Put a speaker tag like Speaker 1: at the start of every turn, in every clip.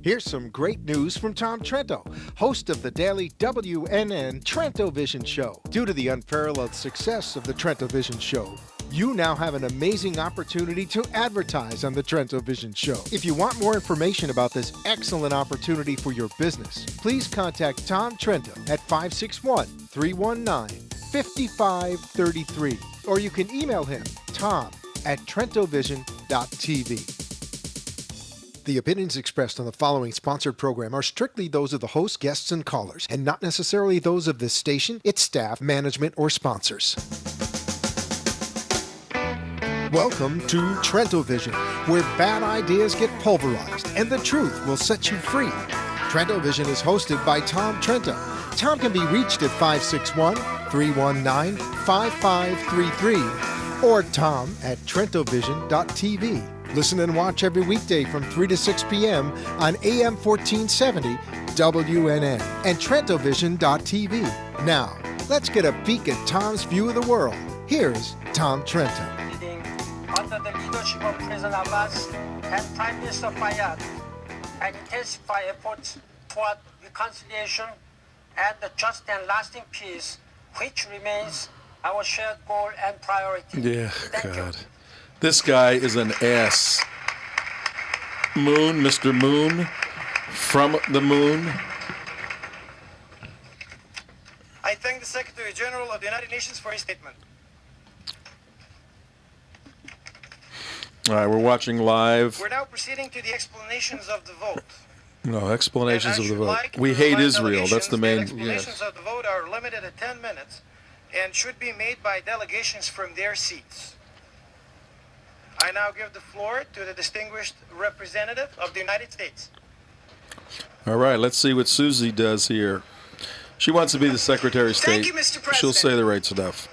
Speaker 1: Here's some great news from Tom Trento, host of the daily WNN Trento Vision Show. Due to the unparalleled success of the Trento Vision Show, you now have an amazing opportunity to advertise on the Trento Vision Show. If you want more information about this excellent opportunity for your business, please contact Tom Trento at 561-319-5533, or you can email him, tom@trentovision.tv. The opinions expressed on the following sponsored program are strictly those of the host, guests, and callers, and not necessarily those of this station, its staff, management, or sponsors. Welcome to Trento Vision, where bad ideas get pulverized and the truth will set you free. Trento Vision is hosted by Tom Trento. Tom can be reached at 561-319-5533 or tom@trentovision.tv. Listen and watch every weekday from 3 to 6 p.m. on AM 1470 WNN and trentovision.tv. Now, let's get a peek at Tom's view of the world. Here's Tom Trento.
Speaker 2: Under the leadership of President Abbas and Prime Minister Fayyad, and intensify efforts toward reconciliation and the just and lasting peace, which remains our shared goal and priority.
Speaker 3: Yeah,
Speaker 2: Thank
Speaker 3: God.
Speaker 2: you.
Speaker 3: This guy is an ass. Moon, Mr. Moon, from the moon.
Speaker 4: I thank the Secretary General of the United Nations for his statement.
Speaker 3: All right, we're watching live.
Speaker 4: We're now proceeding to the explanations of the vote.
Speaker 3: No, explanations
Speaker 4: And I
Speaker 3: of the
Speaker 4: should
Speaker 3: vote.
Speaker 4: like to
Speaker 3: We hate
Speaker 4: remind
Speaker 3: Israel. That's the
Speaker 4: delegations
Speaker 3: main.
Speaker 4: that explanations of the vote are limited to 10 minutes and should be made by delegations from their seats. I now give the floor to the distinguished representative of the United States.
Speaker 3: All right, let's see what Susie does here. She wants to be the Secretary of State.
Speaker 5: Thank you, Mr. President.
Speaker 3: She'll say the right stuff.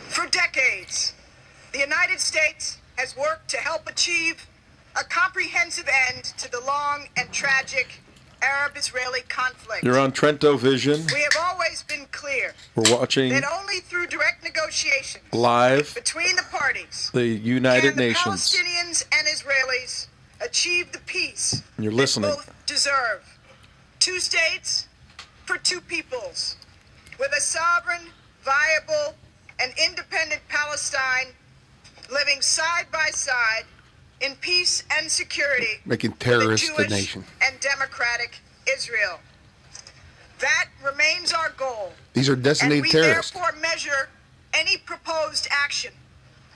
Speaker 5: For decades, the United States has worked to help achieve a comprehensive end to the long and tragic Arab-Israeli conflict.
Speaker 3: You're on Trento Vision.
Speaker 5: We have always been clear
Speaker 3: We're watching
Speaker 5: that only through direct negotiations
Speaker 3: live
Speaker 5: between the parties
Speaker 3: the United
Speaker 5: can the
Speaker 3: Nations.
Speaker 5: Palestinians and Israelis achieve the peace
Speaker 3: You're listening.
Speaker 5: that both deserve. 2 states for 2 peoples, with a sovereign, viable, and independent Palestine living side by side in peace and security,
Speaker 6: making
Speaker 5: with a
Speaker 6: terrorists the
Speaker 5: Jewish
Speaker 6: nation.
Speaker 5: and democratic Israel. That remains our goal.
Speaker 6: These are designated
Speaker 5: and we
Speaker 6: terrorists.
Speaker 5: therefore measure any proposed action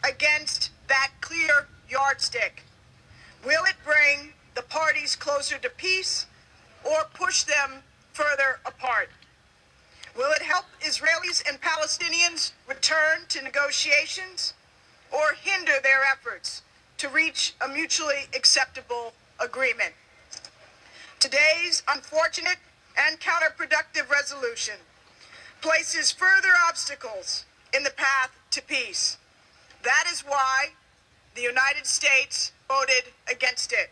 Speaker 5: against that clear yardstick. Will it bring the parties closer to peace or push them further apart? Will it help Israelis and Palestinians return to negotiations or hinder their efforts to reach a mutually acceptable agreement? Today's unfortunate and counterproductive resolution places further obstacles in the path to peace. That is why the United States voted against it.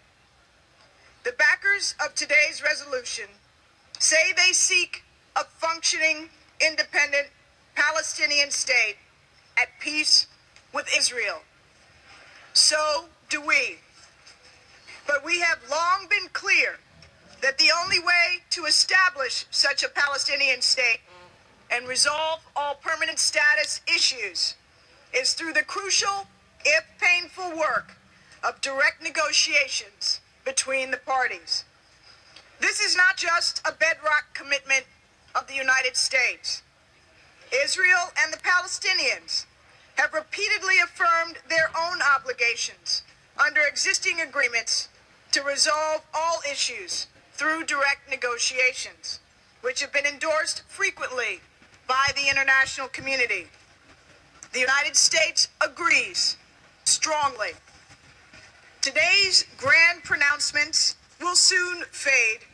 Speaker 5: The backers of today's resolution say they seek a functioning, independent Palestinian state at peace with Israel. So do we. But we have long been clear that the only way to establish such a Palestinian state and resolve all permanent status issues is through the crucial, if painful, work of direct negotiations between the parties. This is not just a bedrock commitment of the United States. Israel and the Palestinians have repeatedly affirmed their own obligations under existing agreements to resolve all issues through direct negotiations, which have been endorsed frequently by the international community. The United States agrees strongly. Today's grand pronouncements will soon fade,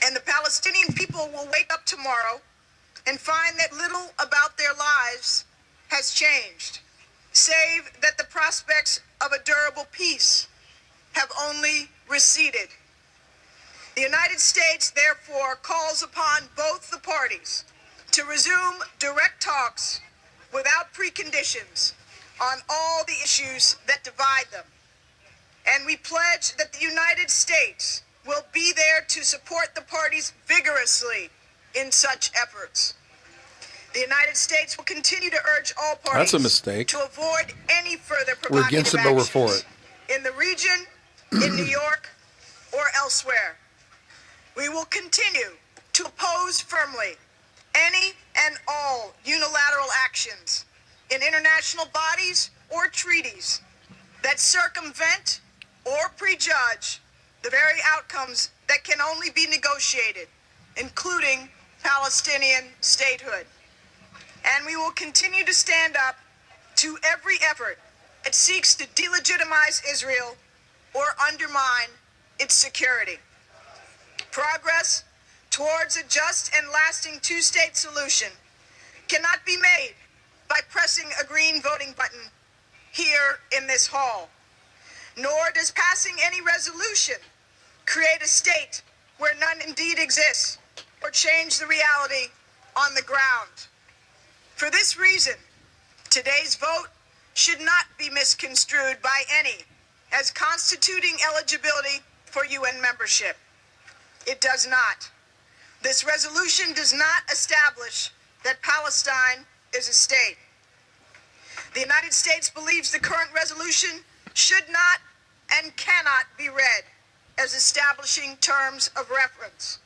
Speaker 5: and the Palestinian people will wake up tomorrow and find that little about their lives has changed, save that the prospects of a durable peace have only receded. The United States, therefore, calls upon both the parties to resume direct talks without preconditions on all the issues that divide them. we pledge that the United States will be there to support the parties vigorously in such efforts. The United States will continue to urge all parties
Speaker 3: That's a mistake.
Speaker 5: to avoid any further
Speaker 6: We're against
Speaker 5: provocative
Speaker 6: it, but we're for
Speaker 5: actions in the region, in New York, or elsewhere. We will continue to oppose firmly any and all unilateral actions in international bodies or treaties that circumvent or prejudge the very outcomes that can only be negotiated, including Palestinian statehood. And we will continue to stand up to every effort that seeks to delegitimize Israel or undermine its security. Progress towards a just and lasting two-state solution cannot be made by pressing a green voting button here in this hall, nor does passing any resolution create a state where none indeed exists or change the reality on the ground. For this reason, today's vote should not be misconstrued by any as constituting eligibility for UN membership. It does not. This resolution does not establish that Palestine is a state. The United States believes the current resolution should not and cannot be read as establishing terms of reference.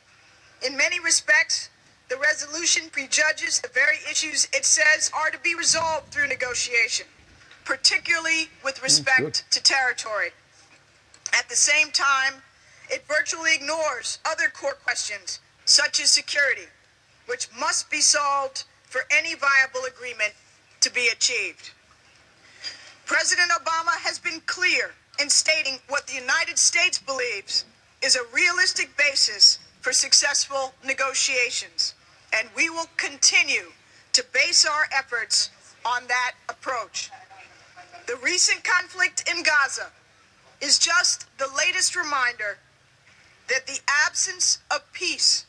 Speaker 5: In many respects, the resolution prejudges the very issues it says are to be resolved through negotiation, particularly with respect to territory. At the same time, it virtually ignores other core questions, such as security, which must be solved for any viable agreement to be achieved. President Obama has been clear in stating what the United States believes is a realistic basis for successful negotiations, and we will continue to base our efforts on that approach. The recent conflict in Gaza is just the latest reminder that the absence of peace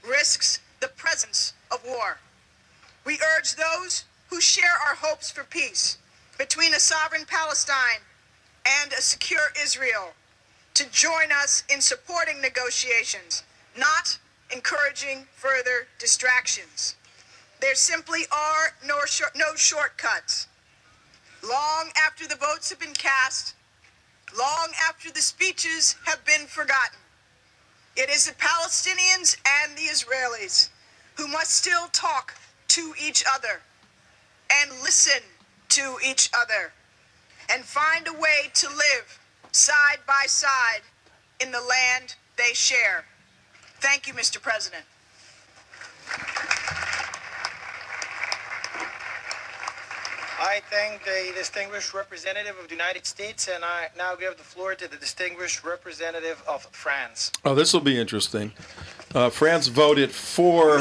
Speaker 5: risks the presence of war. We urge those who share our hopes for peace between a sovereign Palestine and a secure Israel to join us in supporting negotiations, not encouraging further distractions. There simply are no shortcuts. Long after the votes have been cast, long after the speeches have been forgotten, it is the Palestinians and the Israelis who must still talk to each other and listen to each other and find a way to live side by side in the land they share. Thank you, Mr. President.
Speaker 4: I thank the distinguished representative of the United States, and I now give the floor to the distinguished representative of France.
Speaker 3: Oh, this will be interesting. France voted for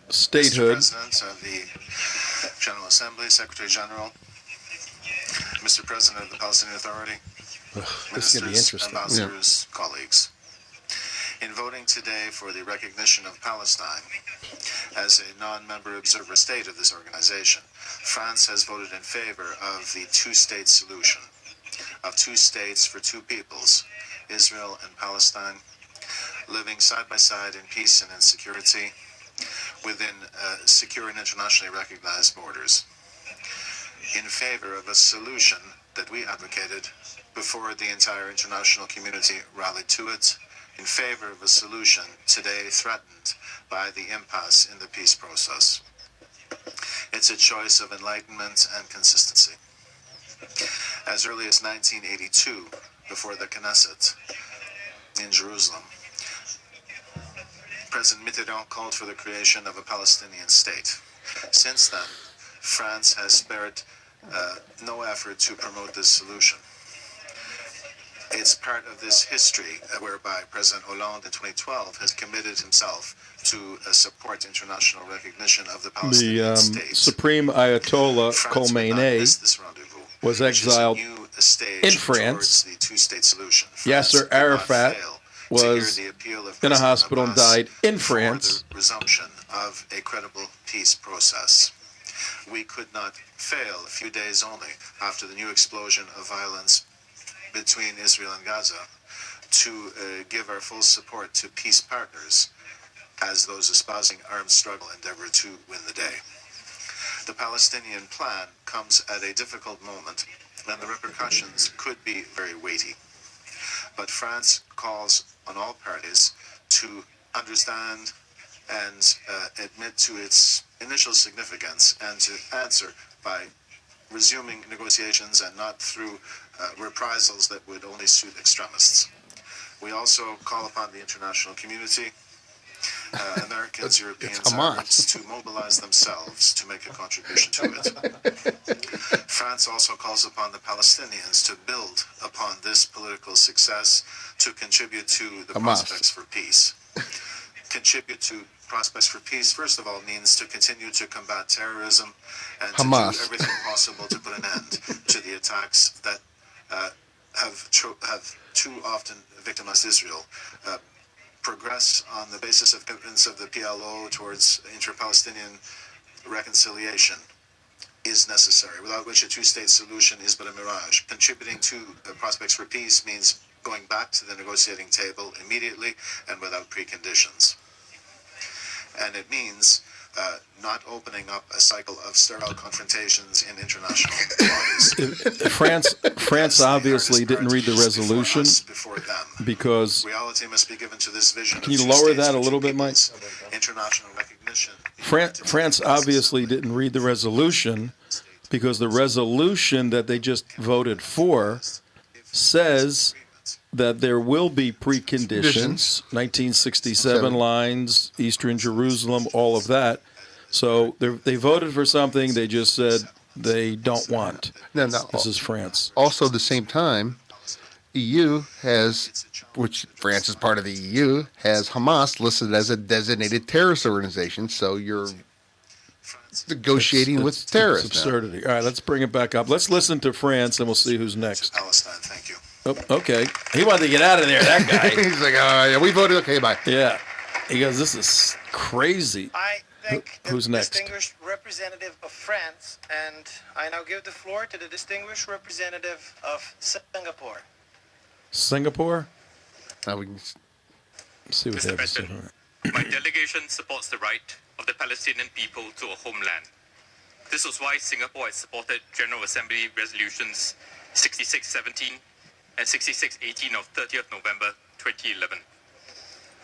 Speaker 3: statehood.
Speaker 7: Mr. President of the General Assembly, Secretary General, Mr. President of the Palestinian Authority,
Speaker 3: This is going to be
Speaker 7: ministers,
Speaker 3: interesting.
Speaker 7: ambassadors, colleagues. In voting today for the recognition of Palestine as a non-member observer state of this organization, France has voted in favor of the two-state solution, of two states for two peoples, Israel and Palestine, living side by side in peace and in security within secure and internationally recognized borders, in favor of a solution that we advocated before the entire international community rallied to it, in favor of a solution today threatened by the impasse in the peace process. It's a choice of enlightenment and consistency. As early as 1982, before the Knesset in Jerusalem, President Mitterrand called for the creation of a Palestinian state. Since then, France has spared no effort to promote this solution. It's part of this history whereby President Hollande in 2012 has committed himself to support international recognition of the Palestinian state.
Speaker 3: Supreme Ayatollah
Speaker 7: France would not
Speaker 3: Khomeini
Speaker 7: miss this rendezvous,
Speaker 3: was
Speaker 7: which is a
Speaker 3: exiled
Speaker 7: new stage
Speaker 3: in France.
Speaker 7: towards the two-state solution.
Speaker 3: Yasser
Speaker 7: France could not
Speaker 3: Arafat
Speaker 7: fail to
Speaker 3: was
Speaker 7: hear the appeal of
Speaker 3: in a
Speaker 7: President
Speaker 3: hospital and
Speaker 7: Abbas
Speaker 3: died in
Speaker 7: for
Speaker 3: France.
Speaker 7: the resumption of a credible peace process. We could not fail a few days only after the new explosion of violence between Israel and Gaza to give our full support to peace partners as those espousing armed struggle endeavor to win the day. The Palestinian plan comes at a difficult moment, and the repercussions could be very weighty. But France calls on all parties to understand and admit to its initial significance and to answer by resuming negotiations and not through reprisals that would only suit extremists. We also call upon the international community, Americans, Europeans, Arabs, to mobilize themselves to make a contribution to it. France also calls upon the Palestinians to build upon this political success to contribute to the prospects for peace. Contribute to prospects for peace, first of all, means to continue to combat terrorism and to do everything possible to put an end to the attacks that have too often victimized Israel. Progress on the basis of commitments of the PLO towards inter-Palestinian reconciliation is necessary, without which a two-state solution is but a mirage. Contributing to prospects for peace means going back to the negotiating table immediately and without preconditions. And it means not opening up a cycle of sterile confrontations in international bodies.
Speaker 3: France obviously didn't read the resolution because.
Speaker 7: Reality must be given to this vision.
Speaker 3: Can you lower that a little bit, Mike?
Speaker 7: International recognition.
Speaker 3: France obviously didn't read the resolution because the resolution that they just voted for says that there will be preconditions, 1967 lines, Eastern Jerusalem, all of that. So they voted for something they just said they don't want.
Speaker 6: No.
Speaker 3: This is France.
Speaker 6: Also, at the same time, EU has, which France is part of the EU, has Hamas listed as a designated terrorist organization. So you're negotiating with terrorists.
Speaker 3: It's absurdity. All right, let's bring it back up. Let's listen to France, and we'll see who's next.
Speaker 7: Palestine, thank you.
Speaker 3: Oh, okay. He wanted to get out of there, that guy.
Speaker 6: He's like, yeah, we voted. Okay, bye.
Speaker 3: Yeah. He goes, this is crazy.
Speaker 4: I thank
Speaker 3: Who's
Speaker 4: the
Speaker 3: next?
Speaker 4: distinguished representative of France, and I now give the floor to the distinguished representative of Singapore.
Speaker 3: Singapore?
Speaker 6: Now we can
Speaker 3: see what they have to say.
Speaker 8: My delegation supports the right of the Palestinian people to a homeland. This was why Singapore has supported General Assembly resolutions 6617 and 6618 of 30th November 2011.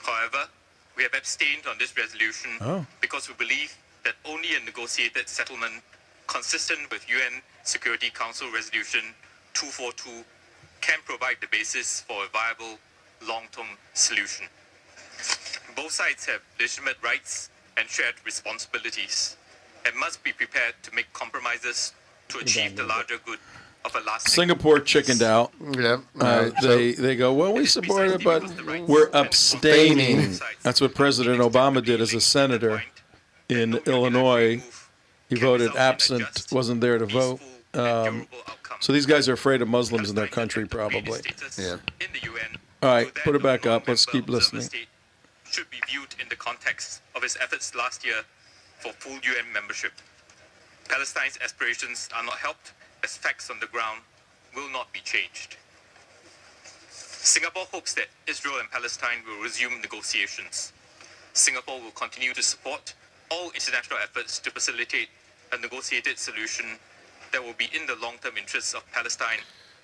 Speaker 8: However, we have abstained on this resolution because we believe that only a negotiated settlement consistent with UN Security Council Resolution 242 can provide the basis for a viable long-term solution. Both sides have legitimate rights and shared responsibilities and must be prepared to make compromises to achieve the larger good of a lasting.
Speaker 3: Singapore chickened out.
Speaker 6: Yeah.
Speaker 3: They go, well, we support it, but we're abstaining. That's what President Obama did as a senator in Illinois. He voted absent, wasn't there to vote. So these guys are afraid of Muslims in their country, probably.
Speaker 6: Yeah.
Speaker 3: All right, put it back up. Let's keep listening.
Speaker 8: Should be viewed in the context of its efforts last year for full UN membership. Palestine's aspirations are not helped as facts on the ground will not be changed. Singapore hopes that Israel and Palestine will resume negotiations. Singapore will continue to support all international efforts to facilitate a negotiated solution that will be in the long-term interests of Palestine,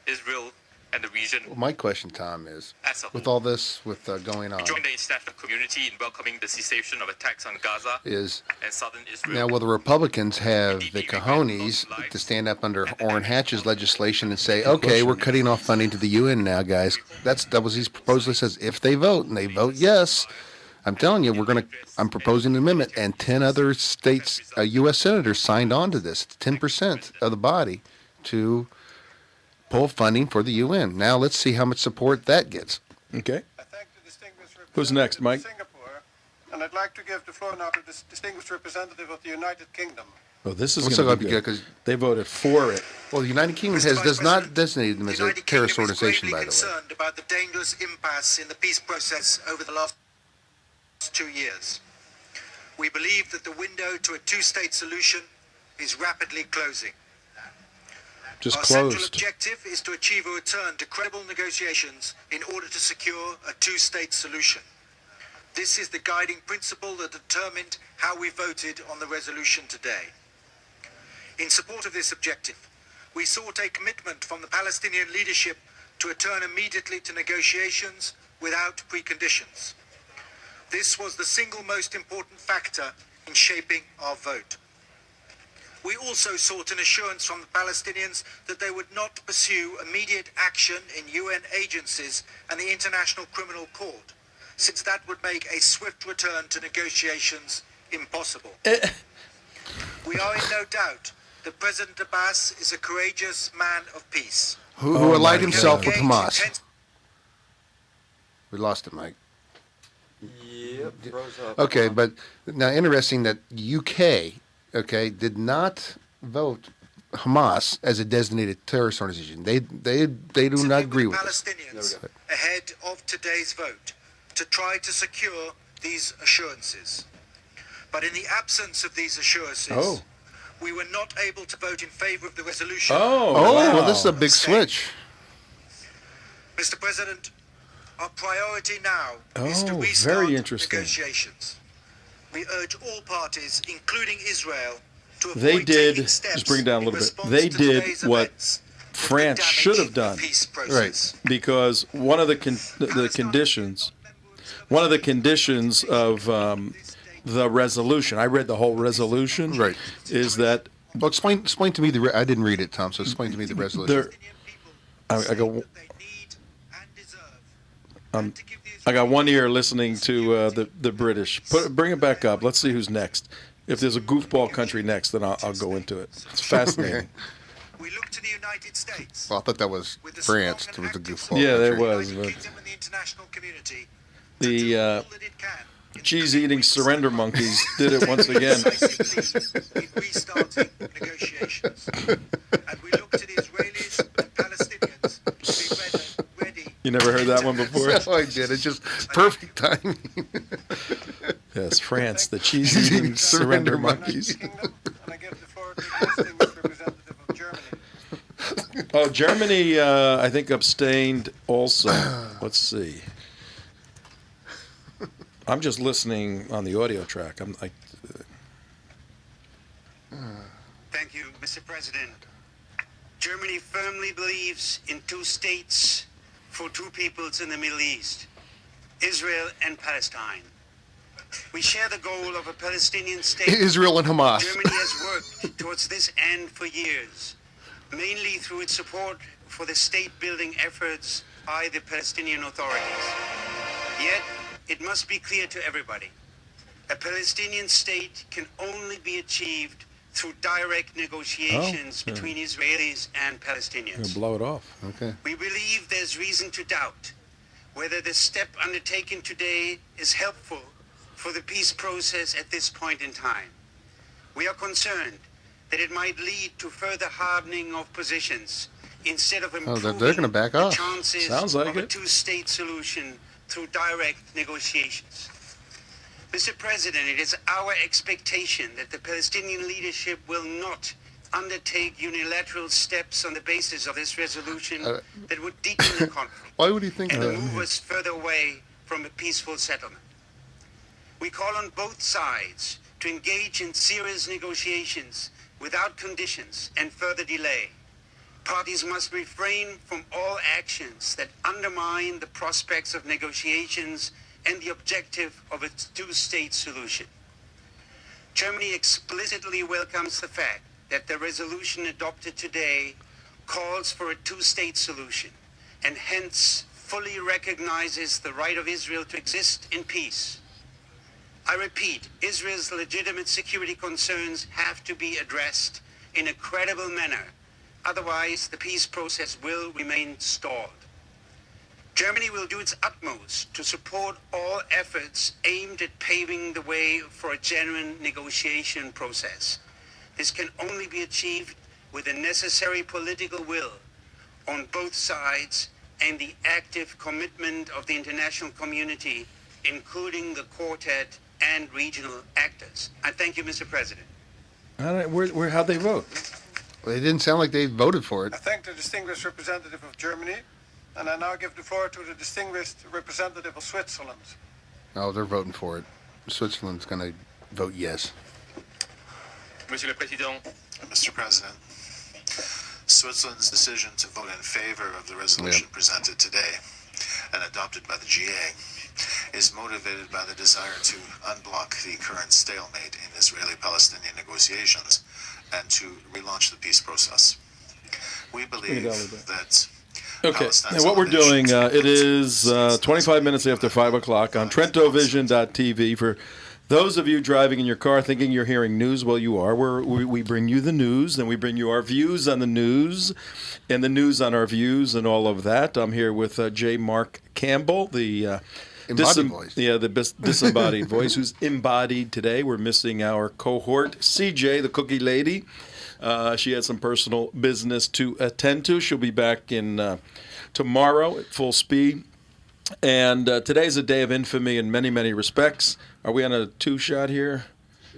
Speaker 8: Israel, and the region.
Speaker 6: Well, my question, Tom, is
Speaker 8: as a
Speaker 6: with
Speaker 8: whole.
Speaker 6: all this going on,
Speaker 8: Join the international community in welcoming the cessation of attacks on Gaza
Speaker 6: is
Speaker 8: and southern Israel.
Speaker 6: now will the Republicans have the cojones to stand up under Orrin Hatch's legislation and say, okay, we're cutting off funding to the UN now, guys? That was his proposal. He says if they vote and they vote yes, I'm telling you, I'm proposing an amendment, and 10 other states, U.S. senators signed on to this. It's 10% of the body to pull funding for the UN. Now let's see how much support that gets.
Speaker 3: Okay.
Speaker 4: I thank the distinguished
Speaker 3: Who's next, Mike?
Speaker 4: of Singapore, and I'd like to give the floor now to the distinguished representative of the United Kingdom.
Speaker 3: Oh, this is
Speaker 6: What's
Speaker 3: going
Speaker 6: that
Speaker 3: to be
Speaker 6: gonna be
Speaker 3: good.
Speaker 6: good, 'cause-
Speaker 3: They voted for it.
Speaker 6: Well, the United Kingdom does not designate them as a terrorist organization, by the way.
Speaker 9: Concerned about the dangerous impasse in the peace process over the last 2 years. We believe that the window to a two-state solution is rapidly closing.
Speaker 3: just
Speaker 9: Our central
Speaker 3: closed.
Speaker 9: objective is to achieve a return to credible negotiations in order to secure a two-state solution. This is the guiding principle that determined how we voted on the resolution today. In support of this objective, we sought a commitment from the Palestinian leadership to return immediately to negotiations without preconditions. This was the single most important factor in shaping our vote. We also sought an assurance from the Palestinians that they would not pursue immediate action in UN agencies and the International Criminal Court, since that would make a swift return to negotiations impossible. We are in no doubt that President Abbas is a courageous man of peace.
Speaker 6: Who
Speaker 3: Oh,
Speaker 6: allied
Speaker 3: my
Speaker 6: himself
Speaker 3: God.
Speaker 6: with Hamas. We lost it, Mike.
Speaker 10: Yep, froze up.
Speaker 6: Okay, but now interesting that UK, did not vote Hamas as a designated terrorist organization. They do not agree with this.
Speaker 9: Palestinians ahead of today's vote to try to secure these assurances. But in the absence of these assurances, we were not able to vote in favor of the resolution.
Speaker 3: Oh,
Speaker 6: Well, this is a big switch.
Speaker 9: Mr. President, our priority now is to
Speaker 3: Oh,
Speaker 9: restart
Speaker 3: very interesting.
Speaker 9: negotiations. We urge all parties, including Israel, to avoid
Speaker 3: They did,
Speaker 9: taking steps
Speaker 3: just bring it down a
Speaker 9: in
Speaker 3: little bit.
Speaker 9: response
Speaker 3: They
Speaker 9: to
Speaker 3: did
Speaker 9: today's
Speaker 3: what
Speaker 9: events that could
Speaker 3: France
Speaker 9: damage
Speaker 3: should have
Speaker 9: the
Speaker 3: done.
Speaker 9: peace process.
Speaker 3: Because one of the conditions of the resolution, I read the whole resolution,
Speaker 6: Right.
Speaker 3: is that
Speaker 6: Well, explain to me I didn't read it, Tom. So explain to me the resolution.
Speaker 3: there. I go.
Speaker 9: That they need and deserve, and to give the
Speaker 3: I got one ear listening to the British. Bring it back up. Let's see who's next. If there's a goofball country next, then I'll go into it. It's fascinating.
Speaker 9: We look to the United States.
Speaker 6: Well, I thought that was
Speaker 9: With the
Speaker 6: France.
Speaker 9: strong
Speaker 6: It was
Speaker 9: and
Speaker 6: a
Speaker 9: active
Speaker 6: goofball.
Speaker 3: Yeah, there
Speaker 6: country.
Speaker 3: was.
Speaker 9: United
Speaker 3: But
Speaker 9: Kingdom and the international community
Speaker 3: the
Speaker 9: all that it can in the
Speaker 3: cheese
Speaker 9: coming
Speaker 3: eating
Speaker 9: weeks
Speaker 3: surrender monkeys did it once again.
Speaker 9: in restarting negotiations. And we look to the Israelis and Palestinians to be ready.
Speaker 3: You never heard that one before?
Speaker 6: No, I did. It's just perfect timing.
Speaker 3: Yes, France, the cheese eating surrender monkeys.
Speaker 4: Kingdom, and I give the floor to the distinguished representative of Germany.
Speaker 3: Oh, Germany, I think abstained also. Let's see. I'm just listening on the audio track. I'm like,
Speaker 11: Thank you, Mr. President. Germany firmly believes in two states for two peoples in the Middle East, Israel and Palestine. We share the goal of a Palestinian state.
Speaker 6: Israel and Hamas.
Speaker 11: Germany has worked towards this end for years, mainly through its support for the state-building efforts by the Palestinian authorities. Yet, it must be clear to everybody, a Palestinian state can only be achieved through direct negotiations
Speaker 3: yeah.
Speaker 11: between Israelis and
Speaker 3: I'm
Speaker 11: Palestinians.
Speaker 3: going to blow it off.
Speaker 6: Okay.
Speaker 11: We believe there's reason to doubt whether the step undertaken today is helpful for the peace process at this point in time. We are concerned that it might lead to further hardening of positions instead of improving
Speaker 6: they're gonna back
Speaker 11: the
Speaker 6: off.
Speaker 11: chances
Speaker 3: Sounds like
Speaker 11: of a
Speaker 3: it.
Speaker 11: two-state solution through direct negotiations. Mr. President, it is our expectation that the Palestinian leadership will not undertake unilateral steps on the basis of this resolution that would deepen the conflict
Speaker 6: Why would he think
Speaker 11: and
Speaker 6: that?
Speaker 11: move us further away from a peaceful settlement. We call on both sides to engage in serious negotiations without conditions and further delay. Parties must refrain from all actions that undermine the prospects of negotiations and the objective of a two-state solution. Germany explicitly welcomes the fact that the resolution adopted today calls for a two-state solution and hence fully recognizes the right of Israel to exist in peace. I repeat, Israel's legitimate security concerns have to be addressed in a credible manner. Otherwise, the peace process will remain stalled. Germany will do its utmost to support all efforts aimed at paving the way for a genuine negotiation process. This can only be achieved with the necessary political will on both sides and the active commitment of the international community, including the Quartet and regional actors. I thank you, Mr. President.
Speaker 3: How'd they vote?
Speaker 6: Well, it didn't sound like they voted for it.
Speaker 4: I thank the distinguished representative of Germany, and I now give the floor to the distinguished representative of Switzerland.
Speaker 6: Oh, they're voting for it. Switzerland's going to vote yes.
Speaker 8: Monsieur le Président,
Speaker 7: Mr. President, Switzerland's decision to vote in favor of the resolution presented today and adopted by the GA is motivated by the desire to unblock the current stalemate in Israeli-Palestinian negotiations and to relaunch the peace process. We believe that
Speaker 3: Okay, and what we're doing, it is 25 minutes after 5 o'clock on TrentoVision.tv. For those of you driving in your car thinking you're hearing news, well, you are. We bring you the news, and we bring you our views on the news, and the news on our views, and all of that. I'm here with J. Mark Campbell, the
Speaker 6: embodied voice.
Speaker 3: Yeah, the disembodied voice, who's embodied today. We're missing our cohort, CJ, the cookie lady. She had some personal business to attend to. She'll be back in tomorrow at full speed. And today's a day of infamy in many, many respects. Are we on a two-shot here?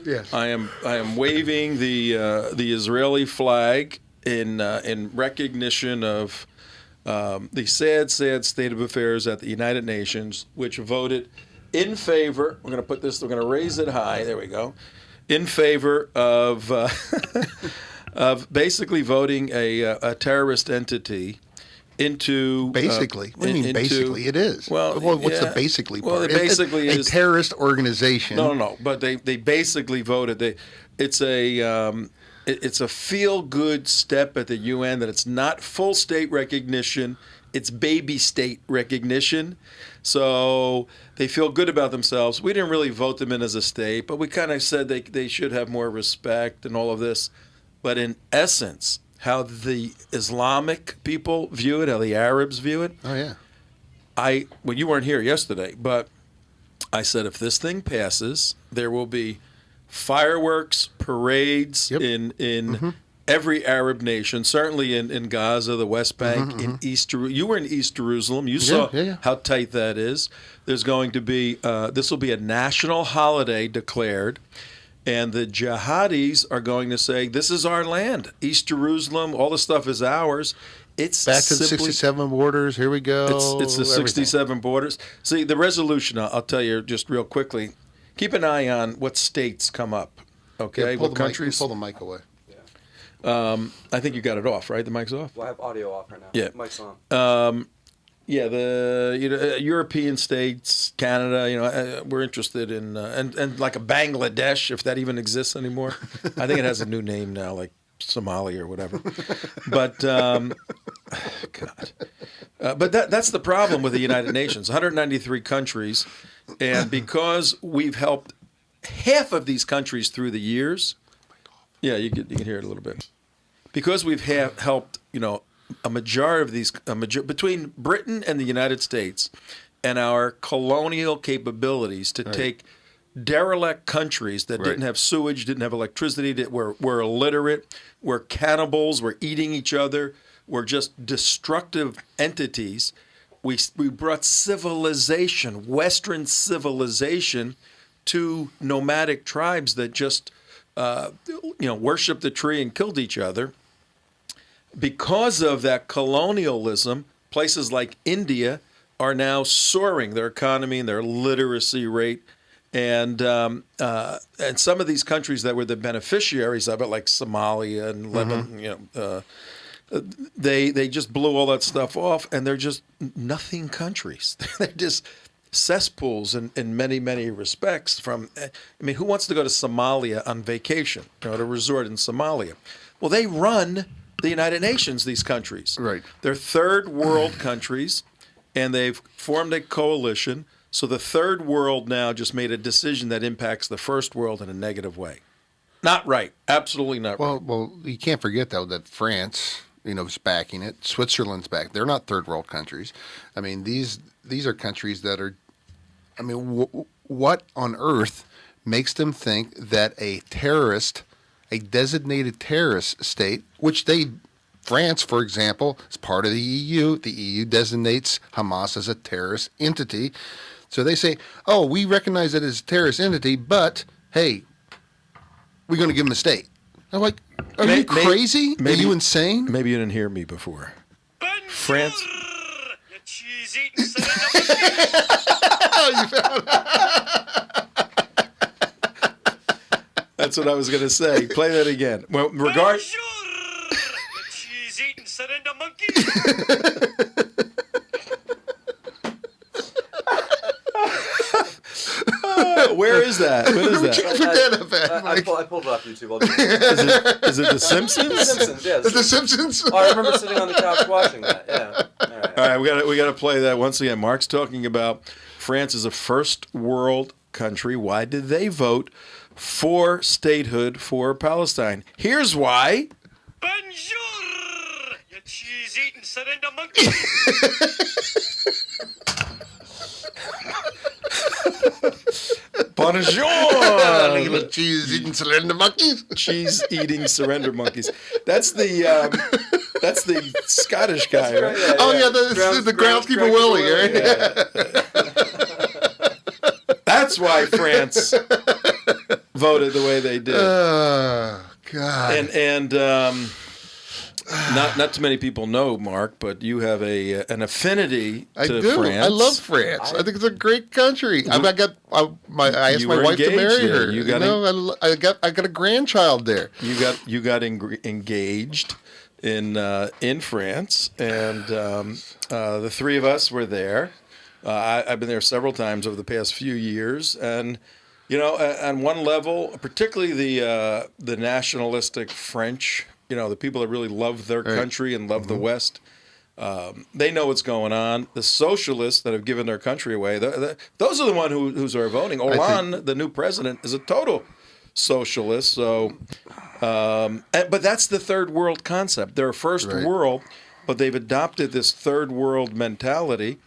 Speaker 6: Yes.
Speaker 3: I am waving the Israeli flag in recognition of the sad, sad state of affairs at the United Nations, which voted in favor. We're going to raise it high. There we go. In favor of of basically voting a terrorist entity into
Speaker 6: basically. What do you mean basically? It is.
Speaker 3: Well,
Speaker 6: what's
Speaker 3: yeah.
Speaker 6: the basically part?
Speaker 3: Well, it basically
Speaker 6: a
Speaker 3: is
Speaker 6: terrorist organization.
Speaker 3: No. But they basically voted. It's a feel-good step at the UN that it's not full state recognition. It's baby state recognition. So they feel good about themselves. We didn't really vote them in as a state, but we kind of said they should have more respect and all of this. But in essence, how the Islamic people view it, how the Arabs view it.
Speaker 6: Oh, yeah.
Speaker 3: Well, you weren't here yesterday, but I said if this thing passes, there will be fireworks, parades in every Arab nation, certainly in Gaza, the West Bank, in East Jerusalem. You were in East Jerusalem. You saw how tight that is. There's going to be, this will be a national holiday declared, and the jihadis are going to say, this is our land. East Jerusalem, all the stuff is ours. It's
Speaker 6: back to the 67 borders. Here we go.
Speaker 3: It's the 67 borders. See, the resolution, I'll tell you just real quickly, keep an eye on what states come up, okay?
Speaker 6: Yeah,
Speaker 3: what countries?
Speaker 6: Pull the mic away.
Speaker 3: I think you got it off, right? The mic's off?
Speaker 10: Well, I have audio off right now.
Speaker 3: Yeah.
Speaker 10: Mic's on.
Speaker 3: Yeah, the European states, Canada, we're interested in, and like a Bangladesh, if that even exists anymore. I think it has a new name now, like Somalia or whatever. But, God. But that's the problem with the United Nations, 193 countries. And because we've helped half of these countries through the years, yeah, you can hear it a little bit. Because we've helped, a majority of these, between Britain and the United States, and our colonial capabilities to take derelict countries that didn't have sewage, didn't have electricity, were illiterate, were cannibals, were eating each other, were just destructive entities. We brought civilization, Western civilization, to nomadic tribes that just worshipped the tree and killed each other. Because of that colonialism, places like India are now soaring their economy and their literacy rate, and some of these countries that were the beneficiaries of it, like Somalia and Lebanon, they just blew all that stuff off, and they're just nothing countries. They're just cesspools in many, many respects. Who wants to go to Somalia on vacation, to resort in Somalia? Well, they run the United Nations, these countries.
Speaker 6: Right.
Speaker 3: They're third world countries, and they've formed a coalition. So the third world now just made a decision that impacts the first world in a negative way. Not right. Absolutely not right.
Speaker 6: Well, you can't forget, though, that France, is backing it. Switzerland's back. They're not third world countries. These are countries that are, what on earth makes them think that a designated terrorist state, which France, for example, is part of the EU. The EU designates Hamas as a terrorist entity. So they say, oh, we recognize it as a terrorist entity, but, hey, we're going to give them a state. I'm like, are you crazy? Are you insane?
Speaker 3: Maybe you didn't hear me before. France.
Speaker 11: You cheese-eating son of a
Speaker 3: That's what I was going to say. Play that again. Well,
Speaker 11: Bonjour, you cheese-eating son of a monkey.
Speaker 3: Where is that? What is that?
Speaker 6: Put that up at,
Speaker 10: I
Speaker 6: Mike.
Speaker 10: pulled it off YouTube.
Speaker 3: Is it The Simpsons?
Speaker 10: The Simpsons, yeah.
Speaker 6: The Simpsons.
Speaker 10: Oh, I remember sitting on the couch watching that. Yeah.
Speaker 3: All right, we got to play that once again. Mark's talking about France is a first world country. Why did they vote for statehood for Palestine? Here's why.
Speaker 11: Bonjour, you cheese-eating son of a monkey.
Speaker 3: Bonjour,
Speaker 6: Cheese-eating surrender monkeys.
Speaker 3: cheese-eating surrender monkeys. That's the Scottish guy, right?
Speaker 6: The groundskeeper Willie, right?
Speaker 3: That's why France voted the way they did.
Speaker 6: Oh, God.
Speaker 3: And not too many people know, Mark, but you have an affinity
Speaker 6: I
Speaker 3: to
Speaker 6: do.
Speaker 3: France.
Speaker 6: I love France. I think it's a great country. I asked my wife to marry her. I got a grandchild there.
Speaker 3: You got engaged in France, and the three of us were there. I've been there several times over the past few years, and on one level, particularly the nationalistic French. The people that really love their country and love the West, they know what's going on. The socialists that have given their country away, those are the ones who are voting. Hollande, the new president, is a total socialist. So, but that's the third world concept. They're a first world, but they've adopted this third world mentality.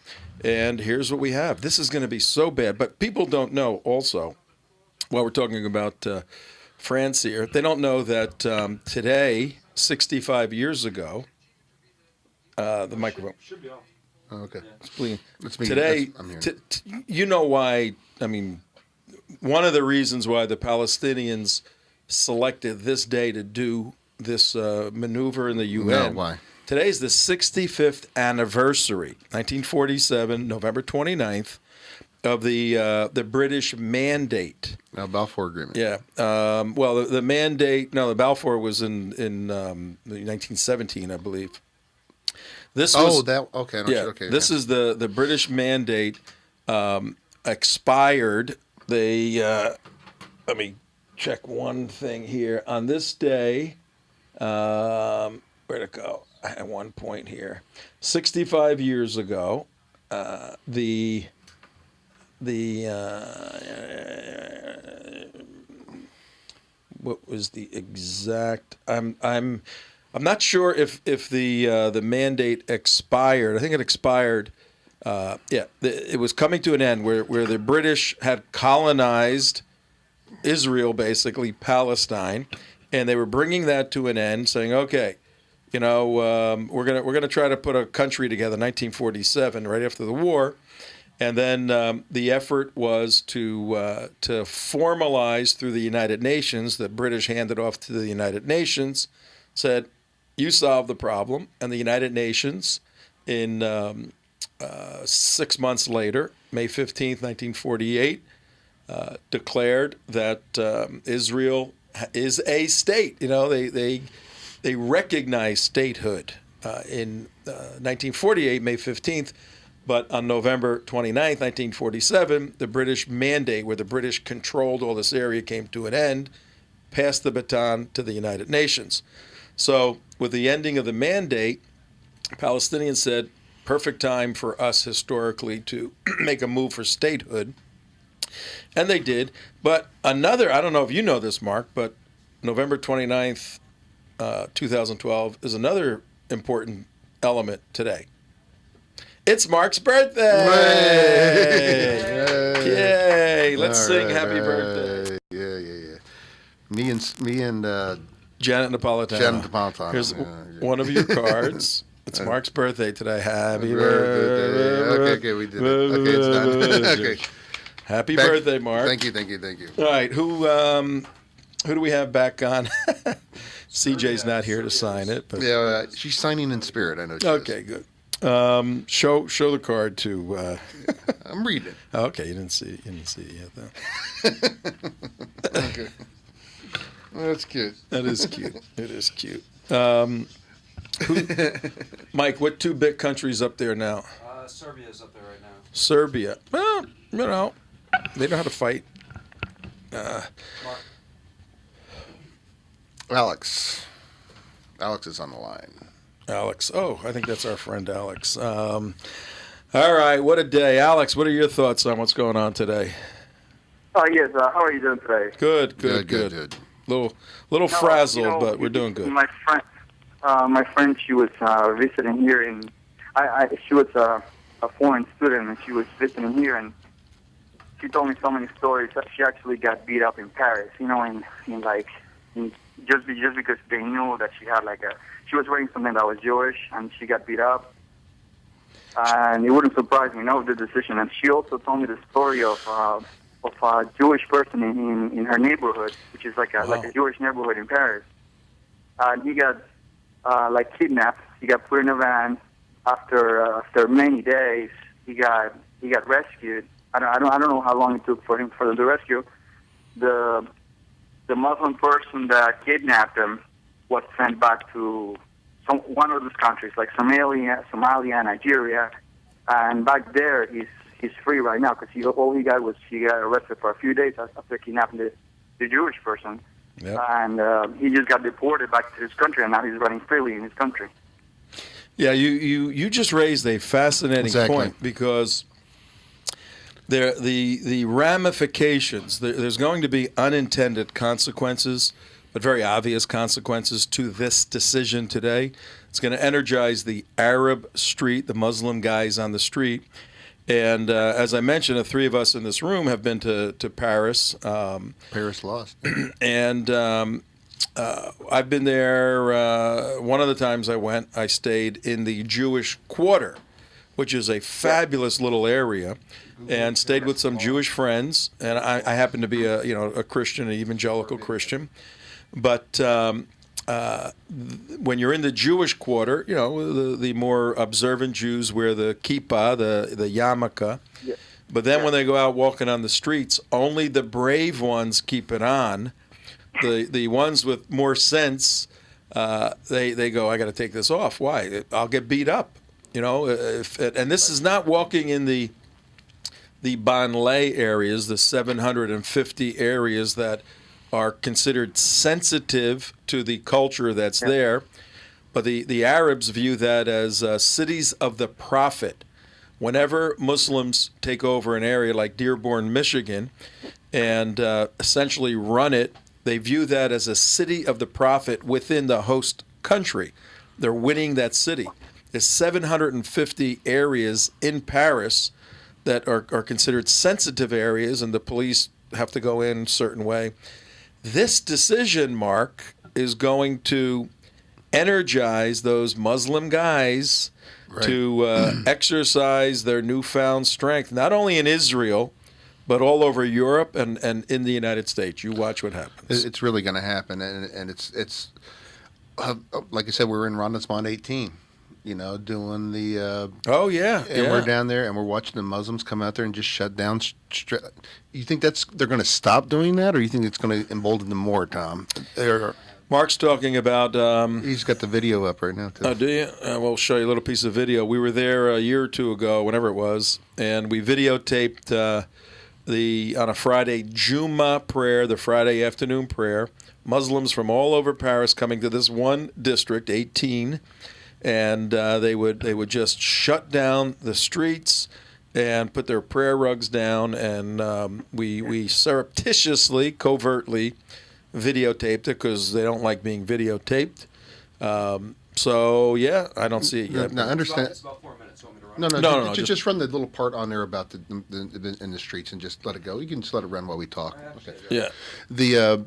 Speaker 3: And here's what we have. This is going to be so bad. But people don't know also, while we're talking about France here, they don't know that today, 65 years ago, the microphone.
Speaker 10: Should be off.
Speaker 6: Oh, okay.
Speaker 3: It's today,
Speaker 6: I'm here.
Speaker 3: you know why, one of the reasons why the Palestinians selected this day to do this maneuver in the UN.
Speaker 6: No, why?
Speaker 3: Today's the 65th anniversary, 1947, November 29th, of the British Mandate.
Speaker 6: Balfour Agreement.
Speaker 3: Yeah. Well, the mandate. No, the Balfour was in 1917, I believe. This was.
Speaker 6: Okay.
Speaker 3: This is the British Mandate expired. They let me check one thing here. On this day, where'd it go? I had one point here. 65 years ago, what was the exact? I'm not sure if the mandate expired. I think it expired. It was coming to an end where the British had colonized Israel, basically Palestine, and they were bringing that to an end, saying, okay, we're gonna try to put a country together. 1947, right after the war. And then the effort was to formalize through the United Nations. The British handed off to the United Nations, said, "You solve the problem." And the United Nations, in 6 months later, May 15th, 1948, declared that Israel is a state. They recognized statehood in 1948, May 15th. But on November 29th, 1947, the British Mandate, where the British controlled all this area, came to an end, passed the baton to the United Nations. So with the ending of the Mandate, Palestinians said, perfect time for us historically to make a move for statehood. And they did. But I don't know if you know this, Mark, but November 29th, 2012 is another important element today. It's Mark's birthday! Yay! Let's sing happy birthday.
Speaker 6: Yeah. Me and
Speaker 3: Janet Napolitano. Here's one of your cards. It's Mark's birthday today. Happy birthday.
Speaker 6: Okay, we did it. Okay, it's done. Okay.
Speaker 3: Happy birthday, Mark.
Speaker 6: Thank you.
Speaker 3: All right, who Who do we have back on? CJ's not here to sign it, but
Speaker 6: Yeah, she's signing in spirit. I know. She
Speaker 3: okay, good. Show the card to.
Speaker 6: I'm reading.
Speaker 3: Okay, you didn't see it yet, though.
Speaker 6: Okay. That's cute.
Speaker 3: That is cute. It is cute. Mike, what two big countries up there now?
Speaker 10: Serbia's up there right now.
Speaker 3: Serbia. Well, they know how to fight.
Speaker 6: Alex is on the line.
Speaker 3: Alex. Oh, I think that's our friend Alex. All right, what a day. Alex, what are your thoughts on what's going on today?
Speaker 12: Yes. How are you doing today?
Speaker 3: Good. Little frazzled, but we're doing good.
Speaker 12: My friend, she was visiting here, and she was a foreign student, and she was visiting here, and she told me so many stories that she actually got beat up in Paris. Just because they knew that she had she was wearing something that was Jewish, and she got beat up. And it wouldn't surprise me, the decision. And she also told me the story of a Jewish person in her neighborhood, which is like a Jewish neighborhood in Paris. And he got kidnapped. He got put in a van. After many days, he got rescued. I don't know how long it took for them to rescue. The Muslim person that kidnapped him was sent back to one of those countries, like Somalia, Nigeria, and back there he's free right now because all he got arrested for a few days after kidnapping the Jewish person, and he just got deported back to his country, and now he's running freely in his country.
Speaker 3: Yeah, you just raised a fascinating point because the ramifications, there's going to be unintended consequences, but very obvious consequences to this decision today. It's going to energize the Arab street, the Muslim guys on the street. And as I mentioned, the three of us in this room have been to Paris.
Speaker 6: Paris lost.
Speaker 3: And I've been there. One of the times I went, I stayed in the Jewish Quarter, which is a fabulous little area, and stayed with some Jewish friends. And I happen to be a Christian, an evangelical Christian. But when you're in the Jewish Quarter, the more observant Jews wear the kippah, the yarmulke.
Speaker 12: Yeah.
Speaker 3: But then when they go out walking on the streets, only the brave ones keep it on. The ones with more sense, they go, I got to take this off. Why? I'll get beat up. And this is not walking in the banlieue areas, the 750 areas that are considered sensitive to the culture that's there. But the Arabs view that as cities of the prophet. Whenever Muslims take over an area like Dearborn, Michigan, and essentially run it, they view that as a city of the prophet within the host country. They're winning that city. There's 750 areas in Paris that are considered sensitive areas, and the police have to go in a certain way. This decision, Mark, is going to energize those Muslim guys to exercise their newfound strength, not only in Israel, but all over Europe and in the United States. You watch what happens.
Speaker 6: It's really going to happen, and it's like I said, we're in Arrondissement 18. Doing the we're down there and we're watching the Muslims come out there and just shut down. You think they're going to stop doing that, or you think it's going to embolden them more, Tom?
Speaker 3: Mark's talking about.
Speaker 6: He's got the video up right now too.
Speaker 3: Oh, do you? We'll show you a little piece of video. We were there a year or two ago, whenever it was, and we videotaped on a Friday Juma prayer, the Friday afternoon prayer. Muslims from all over Paris coming to this one district, 18. And they would just shut down the streets and put their prayer rugs down, and we surreptitiously, covertly videotaped it because they don't like being videotaped. I don't see it yet.
Speaker 6: Now understand.
Speaker 10: It's about 4 minutes. Want me to run?
Speaker 3: No.
Speaker 6: Just run the little part on there about the in the streets and just let it go. You can just let it run while we talk. Okay.
Speaker 3: Yeah.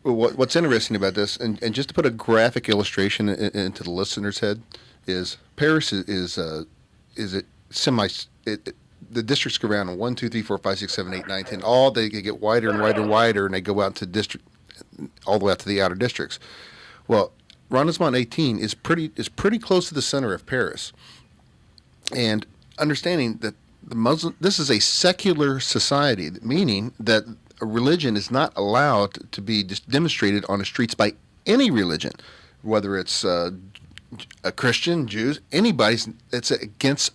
Speaker 6: What's interesting about this, and just to put a graphic illustration into the listener's head, is Paris is it semi. The districts go around in 1, 2, 3, 4, 5, 6, 7, 8, 9, 10. All they get wider and wider and wider, and they go out to district. all the way out to the outer districts. Well, arrondissement 18 is pretty close to the center of Paris, and understanding that this is a secular society, meaning that a religion is not allowed to be demonstrated on the streets by any religion, whether it's a Christian, Jews, anybody's. It's against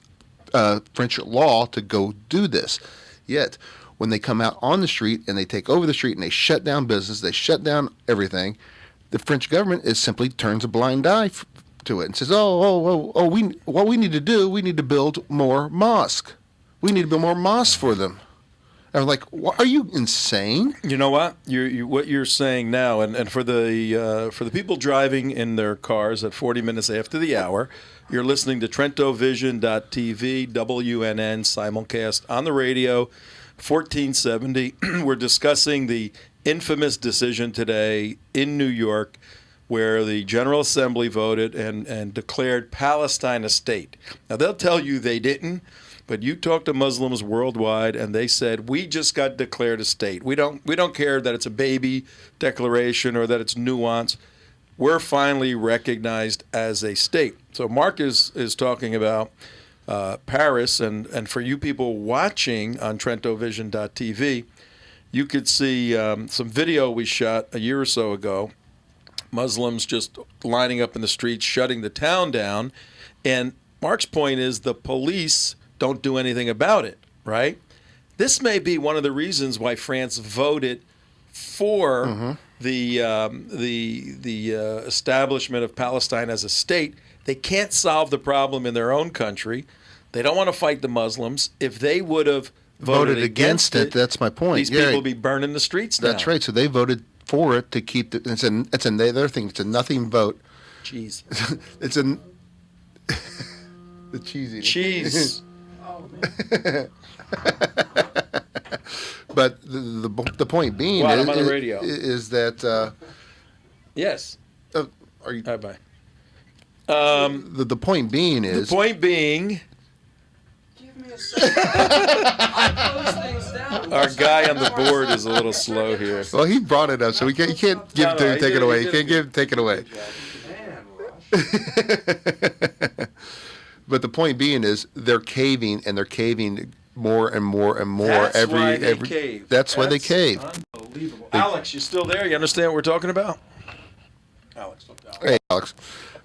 Speaker 6: French law to go do this. Yet, when they come out on the street and they take over the street and they shut down business, they shut down everything, the French government simply turns a blind eye to it and says, what we need to do, we need to build more mosques. We need to build more mosques for them. And I'm like, are you insane?
Speaker 3: You know what? What you're saying now, and for the people driving in their cars at 40 minutes after the hour, you're listening to TrentoVision.tv, WNN simulcast on the radio, 1470. We're discussing the infamous decision today in New York where the General Assembly voted and declared Palestine a state. Now, they'll tell you they didn't, but you talk to Muslims worldwide, and they said, we just got declared a state. We don't care that it's a baby declaration or that it's nuanced. We're finally recognized as a state. So Mark is talking about Paris, and for you people watching on TrentoVision.tv, you could see some video we shot a year or so ago, Muslims just lining up in the streets, shutting the town down. And Mark's point is the police don't do anything about it, right? This may be one of the reasons why France voted for the establishment of Palestine as a state. They can't solve the problem in their own country. They don't want to fight the Muslims. If they would have voted against it,
Speaker 6: that's my point.
Speaker 3: These people would be burning the streets down.
Speaker 6: That's right. So they voted for it to keep it. It's another thing. It's a nothing vote.
Speaker 3: Cheese.
Speaker 6: It's a the cheesy
Speaker 3: cheese.
Speaker 6: But the point being
Speaker 3: I'm on the radio.
Speaker 6: Is that
Speaker 3: yes.
Speaker 6: Are you?
Speaker 3: Bye.
Speaker 6: The point being is.
Speaker 3: The point being.
Speaker 10: Give me a second. I close things down.
Speaker 3: Our guy on the board is a little slow here.
Speaker 6: Well, he brought it up, so you can't give it to him, take it away. You can't take it away. But the point being is they're caving, and they're caving more and more and more.
Speaker 3: That's
Speaker 6: every
Speaker 3: why they
Speaker 6: every.
Speaker 3: cave.
Speaker 6: That's why they cave.
Speaker 3: Unbelievable. Alex, you still there? You understand what we're talking about? Alex.
Speaker 6: Hey, Alex.